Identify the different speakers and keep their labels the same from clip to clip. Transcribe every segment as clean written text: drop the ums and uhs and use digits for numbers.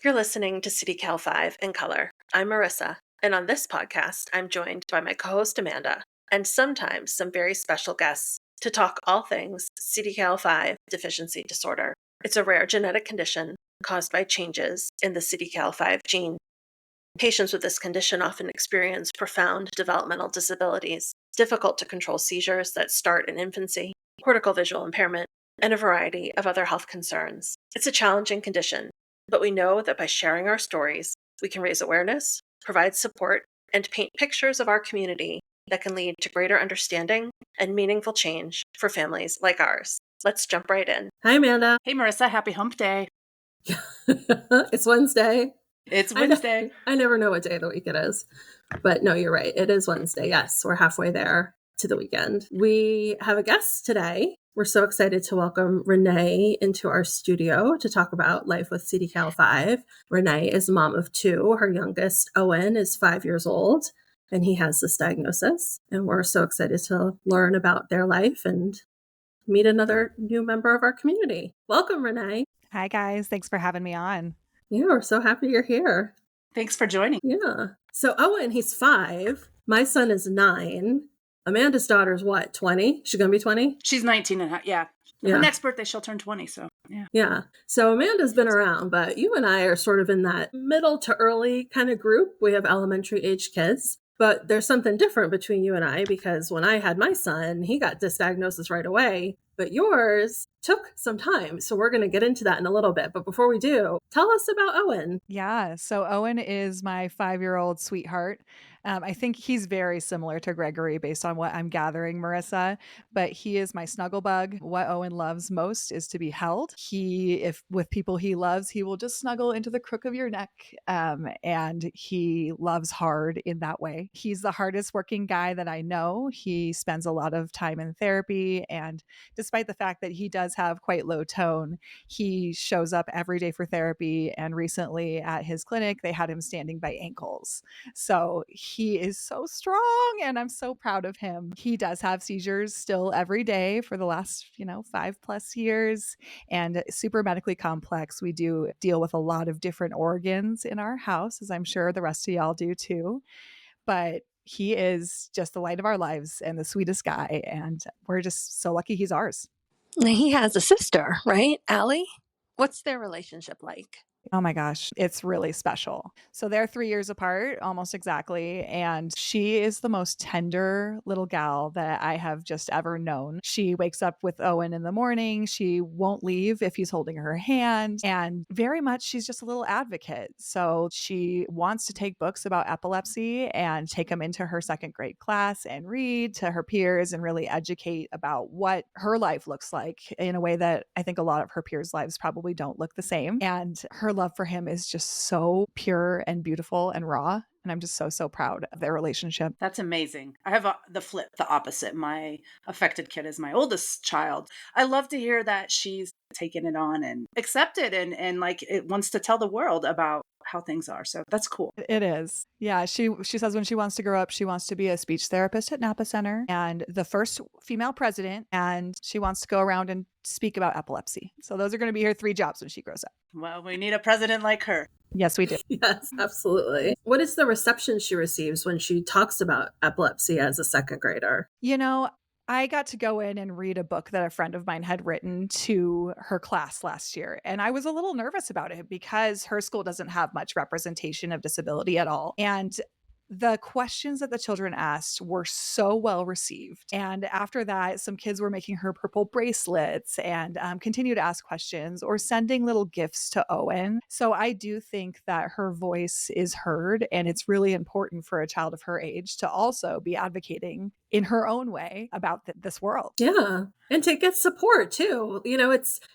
Speaker 1: You're listening to CDKL5 in color. I'm Marissa, and on this podcast, I'm joined by my co-host Amanda, and sometimes some very special guests to talk all things CDKL5 deficiency disorder. It's a rare genetic condition caused by changes in the CDKL5 gene. Patients with this condition often experience profound developmental disabilities, difficult to control seizures that start in infancy, cortical visual impairment, and a variety of other health concerns. It's a challenging condition, but we know that by sharing our stories, we can raise awareness, provide support, and paint pictures of our community that can lead to greater understanding and meaningful change for families like ours. Let's jump right in.
Speaker 2: Hi, Amanda.
Speaker 3: Hey, Marissa. Happy hump day.
Speaker 2: It's Wednesday.
Speaker 3: It's Wednesday.
Speaker 2: I never know what day of the week it is. But no, you're right. It is Wednesday. Yes, we're halfway there to the weekend. We have a guest today. We're so excited to welcome Renee into our studio to talk about life with CDKL5. Renee is a mom of two. Her youngest, Owen, is 5 years old, and he has this diagnosis. And we're so excited to learn about their life and meet another new member of our community. Welcome, Renee.
Speaker 4: Hi, guys. Thanks for having me on.
Speaker 2: Yeah, we're so happy you're here.
Speaker 3: Thanks for joining.
Speaker 2: Yeah. So Owen, he's 5. My son is 9. Amanda's daughter's what, 20? She's going to be 20?
Speaker 3: She's 19 and yeah. Her next birthday, she'll turn 20. So yeah.
Speaker 2: Yeah. So Amanda's been around, but you and I are sort of in that middle to early kind of group. We have elementary age kids. But there's something different between you and I, because when I had my son, he got this diagnosis right away. But yours took some time. So we're going to get into that in a little bit. But before we do, tell us about Owen.
Speaker 4: Yeah. So Owen is my 5-year-old sweetheart. I think he's very similar to Gregory based on what I'm gathering, Marissa, but he is my snuggle bug. What Owen loves most is to be held. If with people he loves, he will just snuggle into the crook of your neck. And he loves hard in that way. He's the hardest working guy that I know. He spends a lot of time in therapy. And despite the fact that he does have quite low tone, he shows up every day for therapy. And recently at his clinic, they had him standing by ankles. So he is so strong and I'm so proud of him. He does have seizures still every day for the last, 5+ years, and super medically complex. We do deal with a lot of different organs in our house, as I'm sure the rest of y'all do too. But he is just the light of our lives and the sweetest guy. And we're just so lucky he's ours.
Speaker 1: He has a sister, right? Allie? What's their relationship like?
Speaker 4: Oh my gosh, it's really special. So they're 3 years apart, almost exactly. And she is the most tender little gal that I have just ever known. She wakes up with Owen in the morning. She won't leave if he's holding her hand. And very much, she's just a little advocate. So she wants to take books about epilepsy and take them into her second grade class and read to her peers and really educate about what her life looks like in a way that I think a lot of her peers' lives probably don't look the same. And her love for him is just so pure and beautiful and raw. And I'm just so proud of their relationship.
Speaker 3: That's amazing. I have the opposite. My affected kid is my oldest child. I love to hear that she's taken it on and accepted and like it wants to tell the world about how things are. So that's cool.
Speaker 4: It is. Yeah. She says when she wants to grow up, she wants to be a speech therapist at Napa Center and the first female president. And she wants to go around and speak about epilepsy. So those are going to be her 3 jobs when she grows up.
Speaker 3: Well, we need a president like her.
Speaker 4: Yes, we do.
Speaker 2: Yes, absolutely. What is the reception she receives when she talks about epilepsy as a second grader?
Speaker 4: I got to go in and read a book that a friend of mine had written to her class last year. And I was a little nervous about it because her school doesn't have much representation of disability at all. And the questions that the children asked were so well received. And after that, some kids were making her purple bracelets and continue to ask questions or sending little gifts to Owen. So I do think that her voice is heard, and it's really important for a child of her age to also be advocating in her own way about this world.
Speaker 2: Yeah. And to get support too.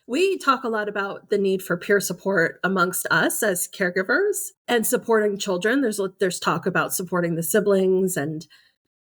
Speaker 2: We talk a lot about the need for peer support amongst us as caregivers and supporting children. There's talk about supporting the siblings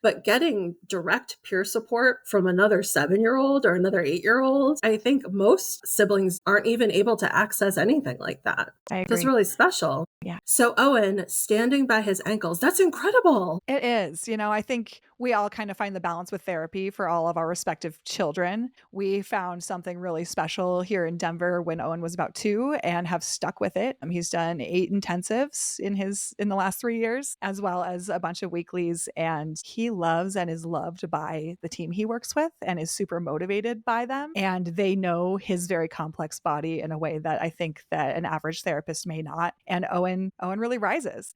Speaker 2: but getting direct peer support from another 7-year-old or another 8-year-old, I think most siblings aren't even able to access anything like that.
Speaker 4: I agree.
Speaker 2: It's really special.
Speaker 4: Yeah.
Speaker 2: So Owen standing by his ankles, that's incredible.
Speaker 4: It is. I think we all kind of find the balance with therapy for all of our respective children. We found something really special here in Denver when Owen was about 2 and have stuck with it. He's done 8 intensives in the last 3 years, as well as a bunch of weeklies. And he loves and is loved by the team he works with and is super motivated by them. And they know his very complex body in a way that I think that an average therapist may not. And Owen really rises.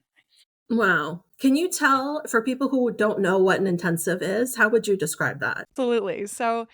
Speaker 2: Wow. Can you tell, for people who don't know what an intensive is, how would you describe that?
Speaker 4: Absolutely. So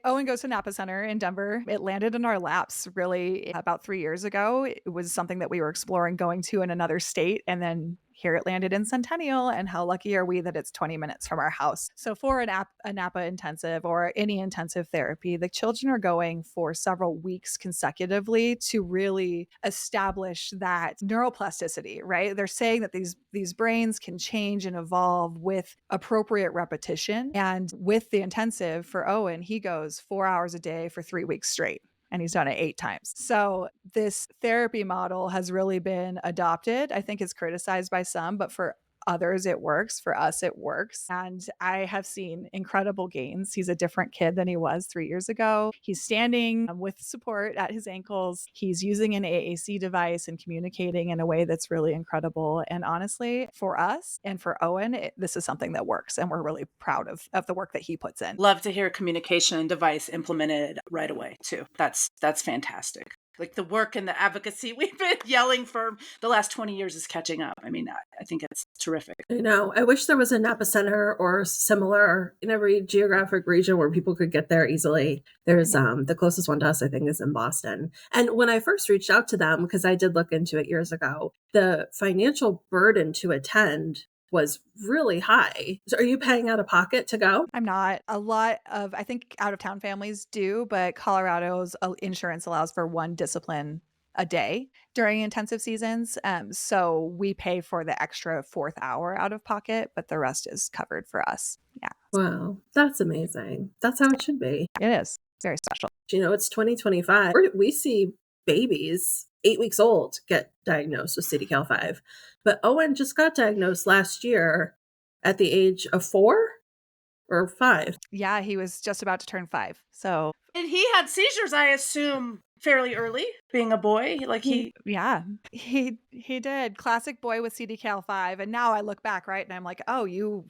Speaker 4: Owen goes to Napa Center in Denver. It landed in our laps really about 3 years ago. It was something that we were exploring going to in another state. And then here it landed in Centennial. And how lucky are we that it's 20 minutes from our house? So for a Napa intensive or any intensive therapy, the children are going for several weeks consecutively to really establish that neuroplasticity, right? They're saying that these brains can change and evolve with appropriate repetition. And with the intensive for Owen, he goes 4 hours a day for 3 weeks straight. And he's done it 8 times. So this therapy model has really been adopted. I think it's criticized by some, but for others it works. For us it works. And I have seen incredible gains. He's a different kid than he was 3 years ago. He's standing with support at his ankles. He's using an AAC device and communicating in a way that's really incredible. And honestly, for us and for Owen, this is something that works. And we're really proud of the work that he puts in.
Speaker 3: Love to hear communication device implemented right away too. That's fantastic. Like the work and the advocacy we've been yelling for the last 20 years is catching up. I mean, I think it's terrific.
Speaker 2: I know. I wish there was a Napa Center or similar in every geographic region where people could get there easily. There's the closest one to us, I think, is in Boston. And when I first reached out to them, because I did look into it years ago, the financial burden to attend was really high. So are you paying out of pocket to go?
Speaker 4: I'm not. A lot of, I think out of town families do, but Colorado's insurance allows for 1 discipline a day during intensive seasons. So we pay for the extra 4th hour out of pocket, but the rest is covered for us. Yeah.
Speaker 2: Wow, that's amazing. That's how it should be.
Speaker 4: It is very special.
Speaker 2: It's 2025. We see babies 8 weeks old get diagnosed with CDKL5. But Owen just got diagnosed last year at the age of 4 or 5.
Speaker 4: Yeah, he was just about to turn 5. So
Speaker 3: And he had seizures, I assume, fairly early, being a boy. Like he
Speaker 4: did. Classic boy with CDKL5. And now I look back, right, and I'm like, oh, you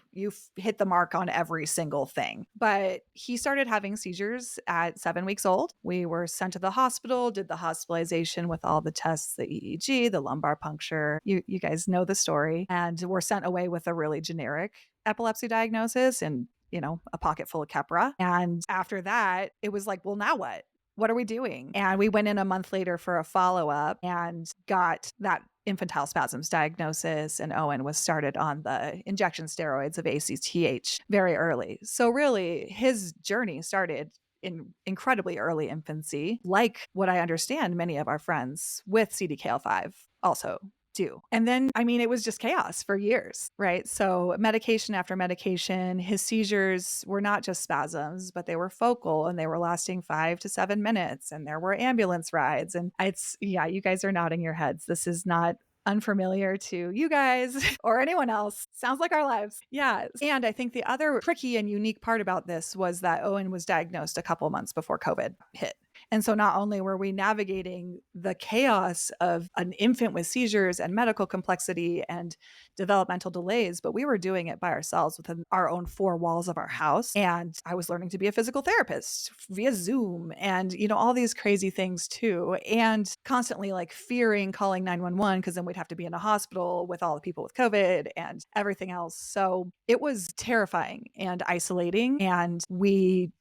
Speaker 4: hit the mark on every single thing. But he started having seizures at 7 weeks old. We were sent to the hospital, did the hospitalization with all the tests, the EEG, the lumbar puncture. You guys know the story. And we're sent away with a really generic epilepsy diagnosis and a pocket full of Keppra. And after that, it was like, well, now what? What are we doing? And we went in a month later for a follow-up and got that infantile spasms diagnosis. And Owen was started on the injection steroids of ACTH very early. So really, his journey started in incredibly early infancy, like what I understand many of our friends with CDKL5 also do. And then, it was just chaos for years, right? So medication after medication, his seizures were not just spasms, but they were focal and they were lasting 5 to 7 minutes. And there were ambulance rides. And you guys are nodding your heads. This is not unfamiliar to you guys or anyone else. Sounds like our lives. Yeah. And I think the other tricky and unique part about this was that Owen was diagnosed a couple months before COVID hit. And so not only were we navigating the chaos of an infant with seizures and medical complexity and developmental delays, but we were doing it by ourselves within our own 4 walls of our house. And I was learning to be a physical therapist via Zoom and, all these crazy things too. And constantly fearing calling 911 because then we'd have to be in a hospital with all the people with COVID and everything else. So it was terrifying and isolating. And we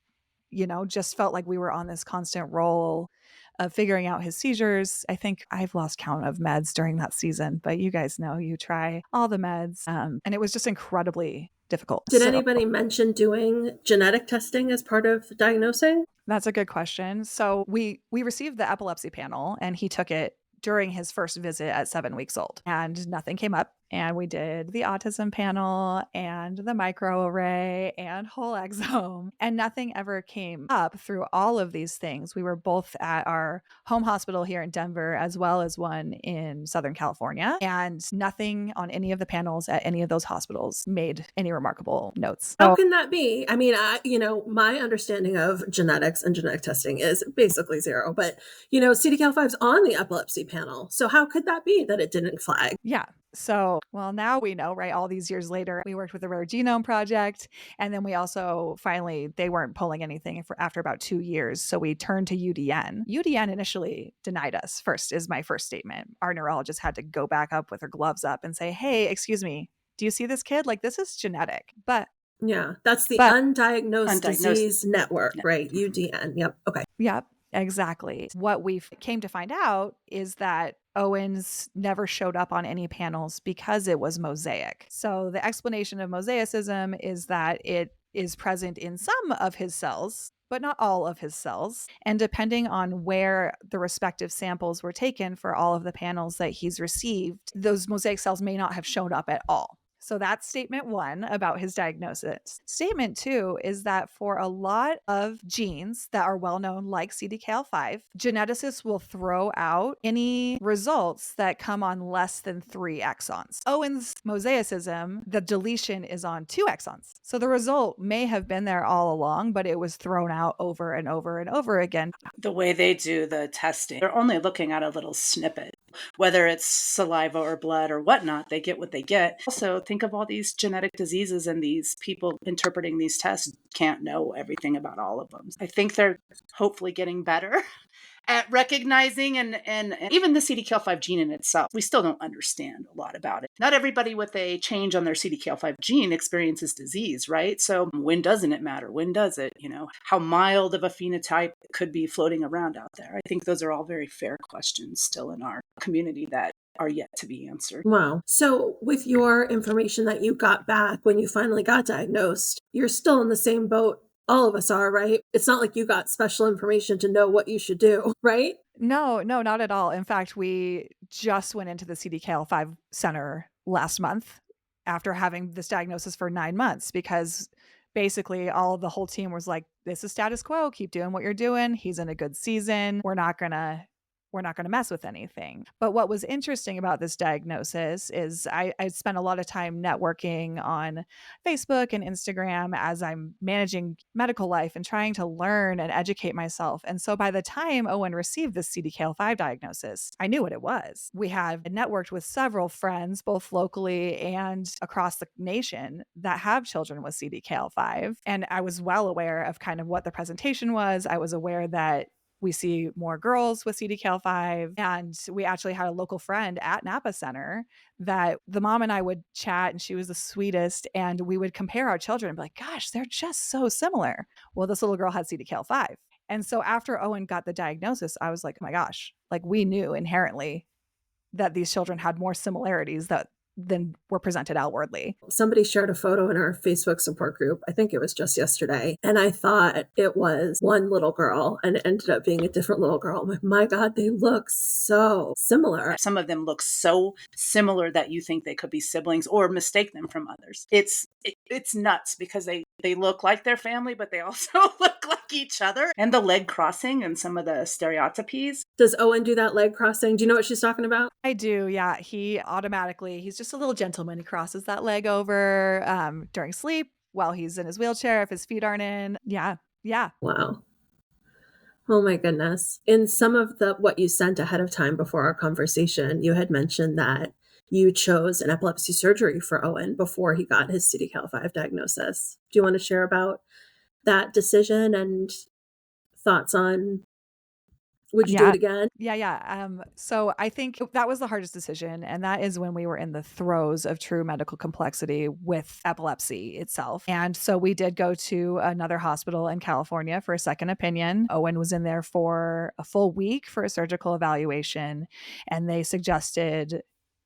Speaker 4: just felt like we were on this constant roll of figuring out his seizures. I think I've lost count of meds during that season, but you guys know you try all the meds. And it was just incredibly difficult.
Speaker 2: Did anybody mention doing genetic testing as part of diagnosing?
Speaker 4: That's a good question. So we received the epilepsy panel and he took it during his first visit at 7 weeks old and nothing came up. and we did the autism panel and the microarray and whole exome, and nothing ever came up through all of these things. We were both at our home hospital here in Denver as well as one in Southern California, and nothing on any of the panels at any of those hospitals made any remarkable notes.
Speaker 2: How can that be? I mean, my understanding of genetics and genetic testing is basically zero, but CDKL5 is on the epilepsy panel. So how could that be that it didn't flag?
Speaker 4: Yeah. So, well, now we know, right? All these years later, we worked with the Rare Genome Project. And then we also finally, they weren't pulling anything after about 2 years. So we turned to UDN. UDN initially denied us first, is my first statement. Our neurologist had to go back up with her gloves up and say, hey, excuse me, do you see this kid? Like, this is genetic. But
Speaker 2: yeah, that's the
Speaker 4: but,
Speaker 2: Undiagnosed Disease Network, right? UDN. Yep. Okay.
Speaker 4: Yep. Exactly. What we came to find out is that Owen's never showed up on any panels because it was mosaic. So the explanation of mosaicism is that it is present in some of his cells, but not all of his cells. And depending on where the respective samples were taken for all of the panels that he's received, those mosaic cells may not have shown up at all. So that's statement one about his diagnosis. Statement two is that for a lot of genes that are well known, like CDKL5, geneticists will throw out any results that come on less than 3 exons. Owen's mosaicism, the deletion is on 2 exons. So the result may have been there all along, but it was thrown out over and over and over again.
Speaker 3: The way they do the testing, they're only looking at a little snippet. Whether it's saliva or blood or whatnot, they get what they get. Also, think of all these genetic diseases, and these people interpreting these tests can't know everything about all of them. I think they're hopefully getting better at recognizing and even the CDKL5 gene in itself. We still don't understand a lot about it. Not everybody with a change on their CDKL5 gene experiences disease, right? So when doesn't it matter? When does it? How mild of a phenotype could be floating around out there? I think those are all very fair questions still in our community that are yet to be answered.
Speaker 2: Wow. So with your information that you got back when you finally got diagnosed, you're still in the same boat all of us are, right? It's not like you got special information to know what you should do, right?
Speaker 4: No, not at all. In fact, we just went into the CDKL5 center last month after having this diagnosis for 9 months, because basically the whole team was like, this is status quo. Keep doing what you're doing. He's in a good season. We're not going to mess with anything. But what was interesting about this diagnosis is I spent a lot of time networking on Facebook and Instagram as I'm managing medical life and trying to learn and educate myself. And so by the time Owen received this CDKL5 diagnosis, I knew what it was. We had networked with several friends, both locally and across the nation, that have children with CDKL5. And I was well aware of kind of what the presentation was. I was aware that we see more girls with CDKL5. And we actually had a local friend at Napa Center that the mom and I would chat, and she was the sweetest. And we would compare our children and be like, gosh, they're just so similar. Well, this little girl had CDKL5. And so after Owen got the diagnosis, I was like, oh my gosh, like we knew inherently that these children had more similarities than were presented outwardly.
Speaker 2: Somebody shared a photo in our Facebook support group. I think it was just yesterday. And I thought it was one little girl, and it ended up being a different little girl. I'm like, my God, they look so similar.
Speaker 3: Some of them look so similar that you think they could be siblings or mistake them from others. It's nuts because they look like their family, but they also look like each other. And the leg crossing and some of the stereotypies.
Speaker 2: Does Owen do that leg crossing? Do you know what she's talking about?
Speaker 4: I do, yeah. He's just a little gentleman. He crosses that leg over during sleep while he's in his wheelchair if his feet aren't in. Yeah.
Speaker 2: Wow. Oh my goodness. In some of what you sent ahead of time before our conversation, you had mentioned that you chose an epilepsy surgery for Owen before he got his CDKL5 diagnosis. Do you want to share about that decision and thoughts on, would you do it again?
Speaker 4: Yeah. So I think that was the hardest decision. And that is when we were in the throes of true medical complexity with epilepsy itself. And so we did go to another hospital in California for a second opinion. Owen was in there for a full week for a surgical evaluation. And they suggested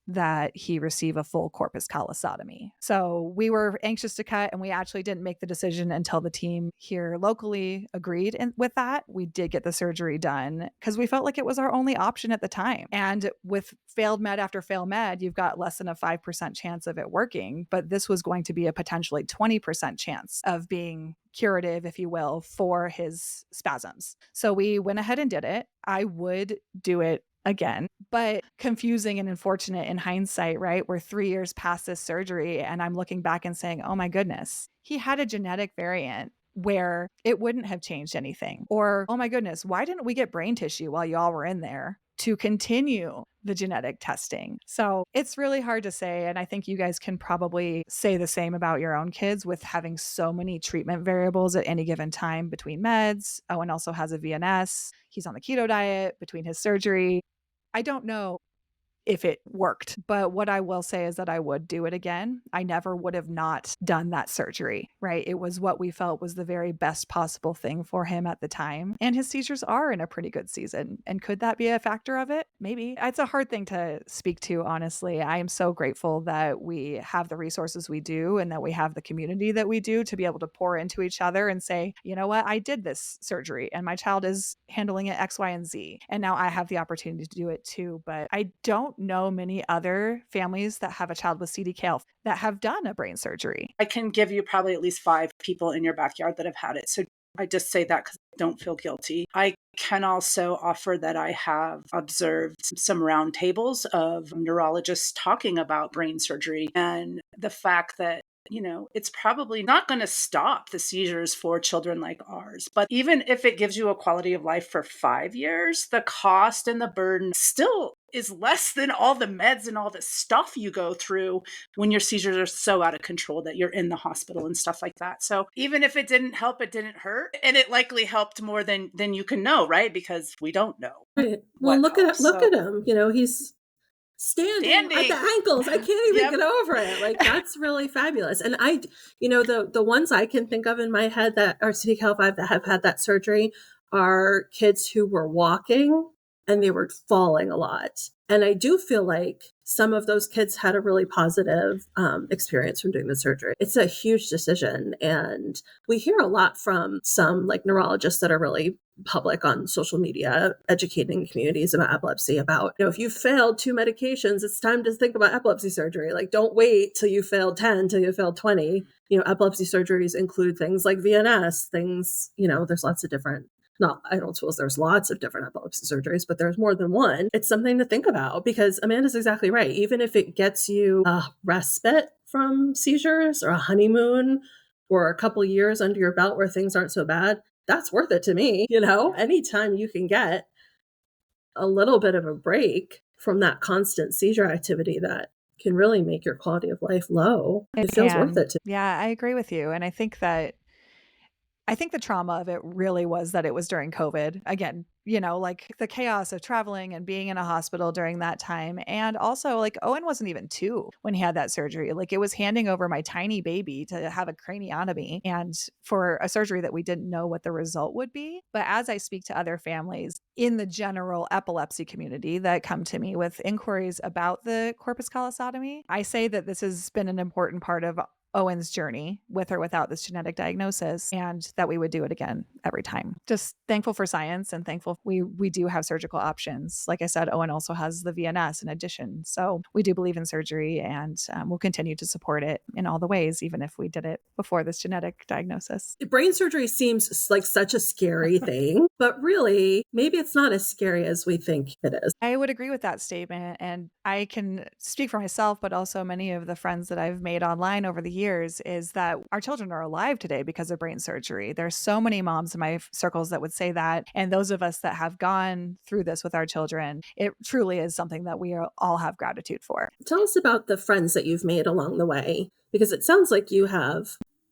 Speaker 4: that he receive a full corpus callosotomy. So we were anxious to cut, and we actually didn't make the decision until the team here locally agreed with that. We did get the surgery done because we felt like it was our only option at the time. And with failed med after failed med, you've got less than a 5% chance of it working, but this was going to be a potentially 20% chance of being curative, if you will, for his spasms. So we went ahead and did it. I would do it again, but confusing and unfortunate in hindsight, right? We're 3 years past this surgery, and I'm looking back and saying, oh my goodness, he had a genetic variant where it wouldn't have changed anything. Or, oh my goodness, why didn't we get brain tissue while y'all were in there to continue the genetic testing? So it's really hard to say. And I think you guys can probably say the same about your own kids with having so many treatment variables at any given time between meds. Owen also has a VNS. He's on the keto diet between his surgery. I don't know if it worked. But what I will say is that I would do it again. I never would have not done that surgery, right? It was what we felt was the very best possible thing for him at the time. And his seizures are in a pretty good season. And could that be a factor of it? Maybe. It's a hard thing to speak to, honestly. I am so grateful that we have the resources we do and that we have the community that we do to be able to pour into each other and say, you know what, I did this surgery and my child is handling it X, Y, and Z. And now I have the opportunity to do it too. But I don't know many other families that have a child with CDKL that have done a brain surgery.
Speaker 3: I can give you probably at least 5 people in your backyard that have had it. So I just say that because I don't feel guilty. I can also offer that I have observed some roundtables of neurologists talking about brain surgery and the fact that it's probably not going to stop the seizures for children like ours. But even if it gives you a quality of life for 5 years, the cost and the burden still is less than all the meds and all the stuff you go through when your seizures are so out of control that you're in the hospital and stuff like that. So even if it didn't help, it didn't hurt. And it likely helped more than you can know, right? Because we don't know.
Speaker 2: Right. Well, look at him. He's standing at the ankles. I can't even get over it. Like, that's really fabulous. And the ones I can think of in my head that are CDKL5 that have had that surgery are kids who were walking and they were falling a lot. And I do feel like some of those kids had a really positive experience from doing the surgery. It's a huge decision. And we hear a lot from some neurologists that are really public on social media, educating communities about epilepsy, about, if you failed 2 medications, it's time to think about epilepsy surgery. Don't wait till you failed 10, till you failed 20. Epilepsy surgeries include things like VNS, there's lots of different. I don't suppose there's lots of different epilepsy surgeries, but there's more than one. It's something to think about because Amanda's exactly right. Even if it gets you a respite from seizures or a honeymoon or a couple years under your belt where things aren't so bad, that's worth it to me. Anytime you can get a little bit of a break from that constant seizure activity that can really make your quality of life low, it feels worth it to me.
Speaker 4: Yeah, I agree with you. And I think the trauma of it really was that it was during COVID. Again, the chaos of traveling and being in a hospital during that time. And also, Owen wasn't even 2 when he had that surgery. It was handing over my tiny baby to have a craniotomy and for a surgery that we didn't know what the result would be. But as I speak to other families in the general epilepsy community that come to me with inquiries about the corpus callosotomy, I say that this has been an important part of Owen's journey with or without this genetic diagnosis, and that we would do it again every time. Just thankful for science and thankful we do have surgical options. Like I said, Owen also has the VNS in addition. So we do believe in surgery and we'll continue to support it in all the ways, even if we did it before this genetic diagnosis.
Speaker 2: Brain surgery seems like such a scary thing, but really, maybe it's not as scary as we think it is.
Speaker 4: I would agree with that statement. And I can speak for myself, but also many of the friends that I've made online over the years, is that our children are alive today because of brain surgery. There's so many moms in my circles that would say that. And those of us that have gone through this with our children, it truly is something that we all have gratitude for.
Speaker 2: Tell us about the friends that you've made along the way, because it sounds like you have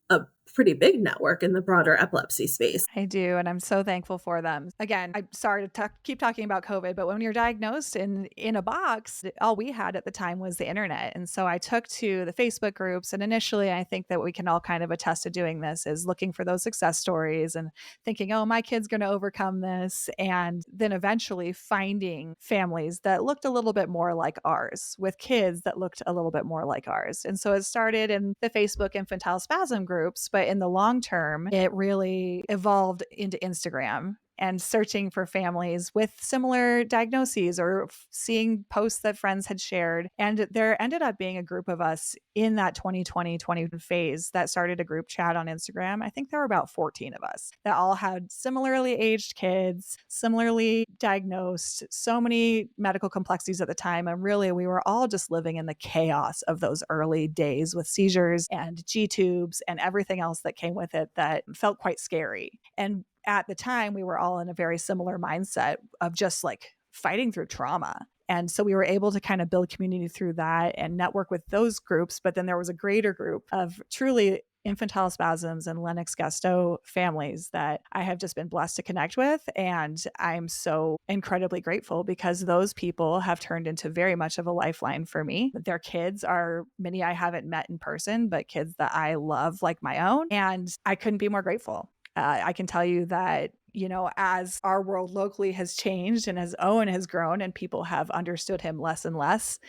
Speaker 2: a pretty big network in the broader epilepsy space.
Speaker 4: I do, and I'm so thankful for them. Again, I'm sorry to keep talking about COVID, but when you're diagnosed in a box, all we had at the time was the internet. And so I took to the Facebook groups, and initially I think that we can all kind of attest to doing this is looking for those success stories and thinking, oh, my kid's going to overcome this. And then eventually finding families that looked a little bit more like ours with kids that looked a little bit more like ours. And so it started in the Facebook infantile spasm groups, but in the long term, it really evolved into Instagram and searching for families with similar diagnoses or seeing posts that friends had shared. And there ended up being a group of us in that 2020 phase that started a group chat on Instagram. I think there were about 14 of us that all had similarly aged kids, similarly diagnosed, so many medical complexities at the time. And really, we were all just living in the chaos of those early days with seizures and G tubes and everything else that came with it that felt quite scary. And at the time, we were all in a very similar mindset of just like fighting through trauma. And so we were able to kind of build community through that and network with those groups. But then there was a greater group of truly infantile spasms and Lennox-Gastaut families that I have just been blessed to connect with. And I'm so incredibly grateful because those people have turned into very much of a lifeline for me. Their kids are many I haven't met in person, but kids that I love like my own. And I couldn't be more grateful. I can tell you that, you know, as our world locally has changed and as Owen has grown and people have understood him less and less,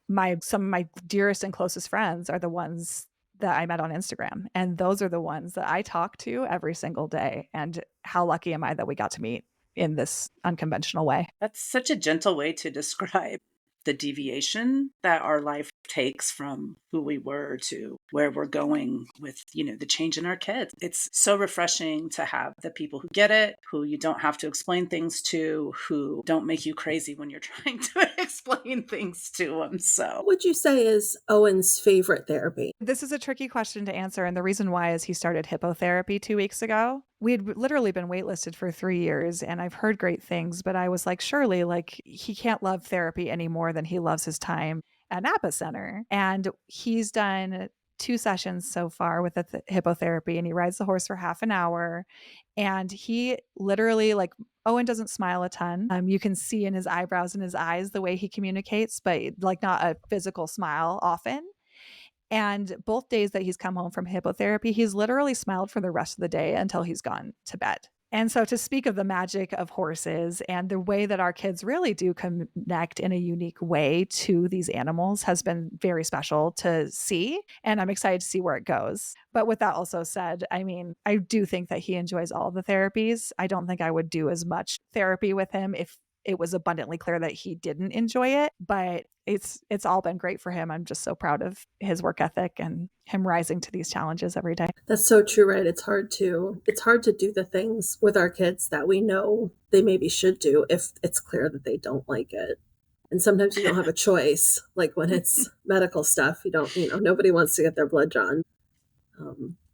Speaker 4: some of my dearest and closest friends are the ones that I met on Instagram. And those are the ones that I talk to every single day. And how lucky am I that we got to meet in this unconventional way?
Speaker 3: That's such a gentle way to describe the deviation that our life takes from who we were to where we're going with, you know, the change in our kids. It's so refreshing to have the people who get it, who you don't have to explain things to, who don't make you crazy when you're trying to explain things to them. So
Speaker 2: What would you say is Owen's favorite therapy?
Speaker 4: This is a tricky question to answer. And the reason why is he started hippotherapy 2 weeks ago. We had literally been waitlisted for 3 years and I've heard great things, but I was like, surely like he can't love therapy any more than he loves his time at Napa Center. And he's done 2 sessions so far with the hippotherapy and he rides the horse for half an hour. And he literally like Owen doesn't smile a ton. You can see in his eyebrows and his eyes the way he communicates, but like not a physical smile often. And both days that he's come home from hippotherapy, he's literally smiled for the rest of the day until he's gone to bed. And so to speak of the magic of horses and the way that our kids really do connect in a unique way to these animals has been very special to see. And I'm excited to see where it goes. But with that also said, I mean, I do think that he enjoys all the therapies. I don't think I would do as much therapy with him if it was abundantly clear that he didn't enjoy it, but it's all been great for him. I'm just so proud of his work ethic and him rising to these challenges every day.
Speaker 2: That's so true, right? It's hard to do the things with our kids that we know they maybe should do if it's clear that they don't like it. And sometimes you don't have a choice. Like when it's medical stuff, nobody wants to get their blood drawn.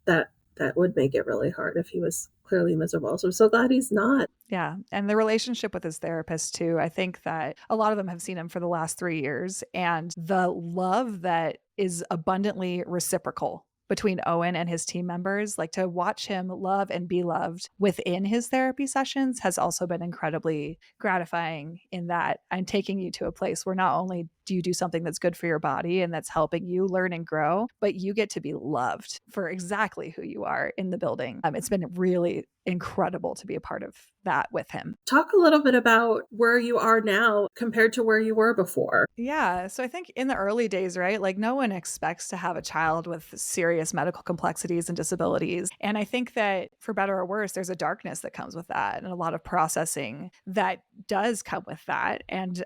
Speaker 2: That would make it really hard if he was clearly miserable. So I'm so glad he's not.
Speaker 4: Yeah. And the relationship with his therapist, too. I think that a lot of them have seen him for the last 3 years. And the love that is abundantly reciprocal between Owen and his team members, like to watch him love and be loved within his therapy sessions has also been incredibly gratifying in that I'm taking you to a place where not only do you do something that's good for your body and that's helping you learn and grow, but you get to be loved for exactly who you are in the building. It's been really incredible to be a part of that with him.
Speaker 2: Talk a little bit about where you are now compared to where you were before.
Speaker 4: Yeah. So I think in the early days, right, like no one expects to have a child with serious medical complexities and disabilities. And I think that for better or worse, there's a darkness that comes with that and a lot of processing that does come with that. And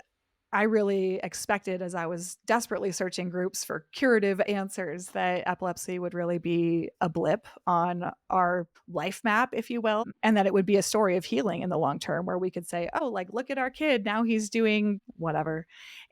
Speaker 4: I really expected, as I was desperately searching groups for curative answers, that epilepsy would really be a blip on our life map, if you will, and that it would be a story of healing in the long term where we could say, oh, like, look at our kid. Now he's doing whatever.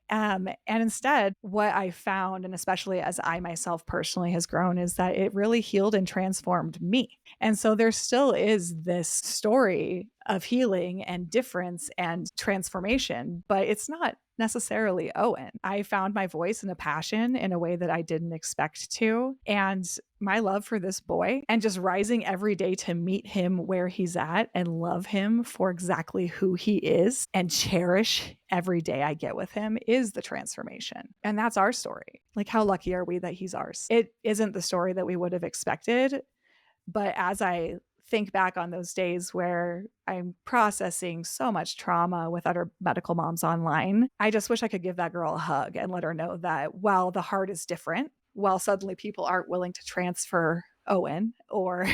Speaker 4: And instead, what I found, and especially as I myself personally has grown, is that it really healed and transformed me. And so there still is this story of healing and difference and transformation, but it's not necessarily Owen. I found my voice and a passion in a way that I didn't expect to. And my love for this boy and just rising every day to meet him where he's at and love him for exactly who he is and cherish every day I get with him is the transformation. And that's our story. Like, how lucky are we that he's ours? It isn't the story that we would have expected. But as I think back on those days where I'm processing so much trauma with other medical moms online, I just wish I could give that girl a hug and let her know that while the heart is different, while suddenly people aren't willing to transfer Owen or,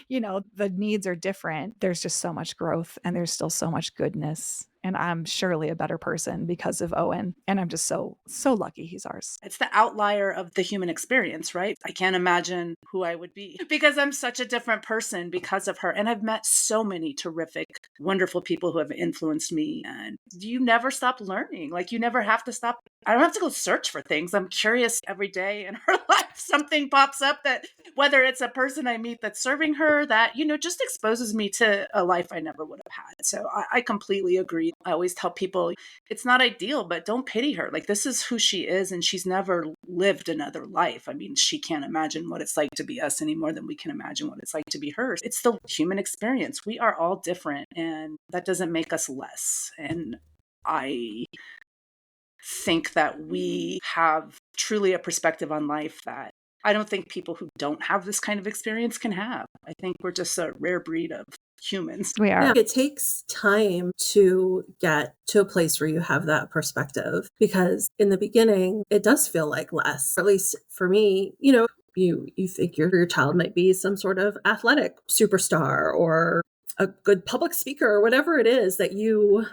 Speaker 4: the needs are different, there's just so much growth and there's still so much goodness. And I'm surely a better person because of Owen. And I'm just so lucky he's ours.
Speaker 3: It's the outlier of the human experience, right? I can't imagine who I would be because I'm such a different person because of her. And I've met so many terrific, wonderful people who have influenced me. And you never stop learning. Like, you never have to stop. I don't have to go search for things. I'm curious every day in her life. Something pops up that, whether it's a person I meet that's serving her, that, just exposes me to a life I never would have had. So I completely agree. I always tell people it's not ideal, but don't pity her. Like, this is who she is, and she's never lived another life. I mean, she can't imagine what it's like to be us any more than we can imagine what it's like to be hers. It's the human experience. We are all different, and that doesn't make us less. And I think that we have truly a perspective on life that I don't think people who don't have this kind of experience can have. I think we're just a rare breed of humans.
Speaker 4: We are.
Speaker 2: Yeah, it takes time to get to a place where you have that perspective, because in the beginning, it does feel like less. Or at least for me, you think your child might be some sort of athletic superstar or a good public speaker or whatever it is that you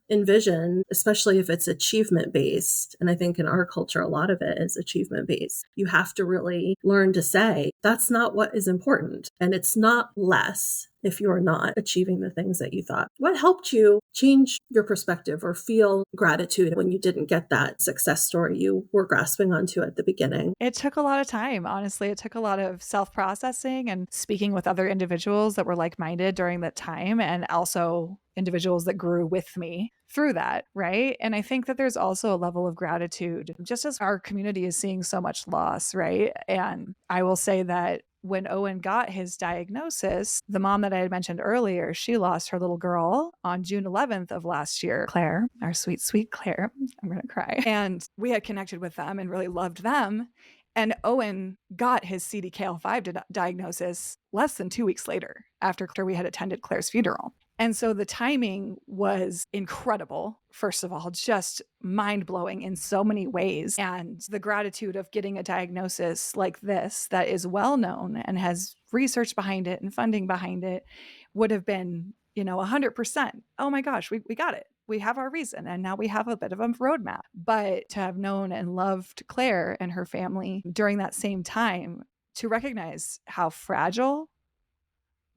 Speaker 2: envision, especially if it's achievement based. And I think in our culture, a lot of it is achievement based. You have to really learn to say, that's not what is important. And it's not less if you're not achieving the things that you thought. What helped you change your perspective or feel gratitude when you didn't get that success story you were grasping onto at the beginning?
Speaker 4: It took a lot of time. Honestly, it took a lot of self-processing and speaking with other individuals that were like-minded during that time, and also individuals that grew with me through that, right? And I think that there's also a level of gratitude, just as our community is seeing so much loss, right? And I will say that when Owen got his diagnosis, the mom that I had mentioned earlier, she lost her little girl on June 11th of last year. Claire, our sweet, sweet Claire, I'm going to cry. And we had connected with them and really loved them. And Owen got his CDKL5 diagnosis less than 2 weeks later after we had attended Claire's funeral. And so the timing was incredible. First of all, just mind blowing in so many ways. And the gratitude of getting a diagnosis like this that is well known and has research behind it and funding behind it would have been, 100%. Oh my gosh, we got it. We have our reason, and now we have a bit of a roadmap. But to have known and loved Claire and her family during that same time, to recognize how fragile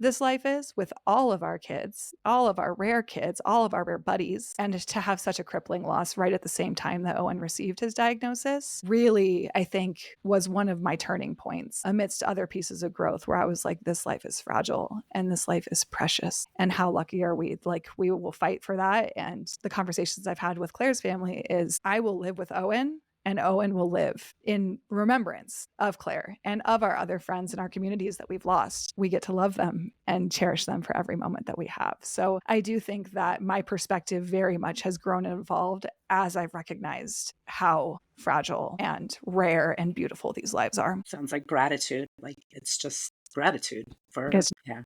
Speaker 4: this life is with all of our kids, all of our rare kids, all of our rare buddies, and to have such a crippling loss right at the same time that Owen received his diagnosis really, I think, was one of my turning points amidst other pieces of growth where I was like, this life is fragile and this life is precious. And how lucky are we? Like, we will fight for that. And the conversations I've had with Claire's family is I will live with Owen, and Owen will live in remembrance of Claire and of our other friends in our communities that we've lost. We get to love them and cherish them for every moment that we have. So I do think that my perspective very much has grown and evolved as I've recognized how fragile and rare and beautiful these lives are.
Speaker 3: Sounds like gratitude. Like, it's just gratitude for, yeah.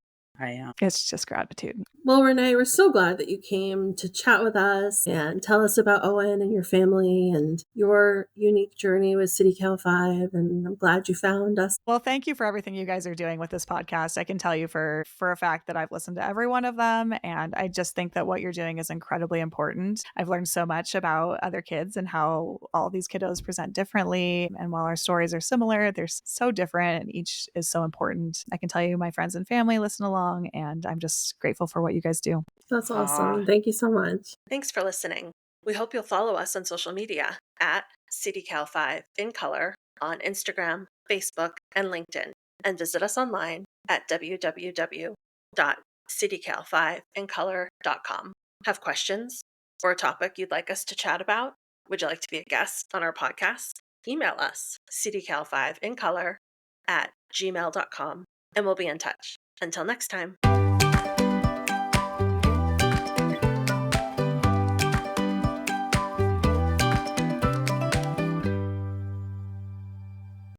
Speaker 4: It's just gratitude.
Speaker 2: Well, Renee, we're so glad that you came to chat with us and tell us about Owen and your family and your unique journey with CDKL5. And I'm glad you found us.
Speaker 4: Well, thank you for everything you guys are doing with this podcast. I can tell you for a fact that I've listened to every one of them. And I just think that what you're doing is incredibly important. I've learned so much about other kids and how all these kiddos present differently. And while our stories are similar, they're so different and each is so important. I can tell you my friends and family listen along, and I'm just grateful for what you guys do.
Speaker 2: That's awesome. Thank you so much.
Speaker 1: Thanks for listening. We hope you'll follow us on social media at CDKL5 in color on Instagram, Facebook, and LinkedIn, and visit us online at www.cdkl5incolor.com. Have questions or a topic you'd like us to chat about? Would you like to be a guest on our podcast? Email us, CDKL5incolor@gmail.com, and we'll be in touch. Until next time.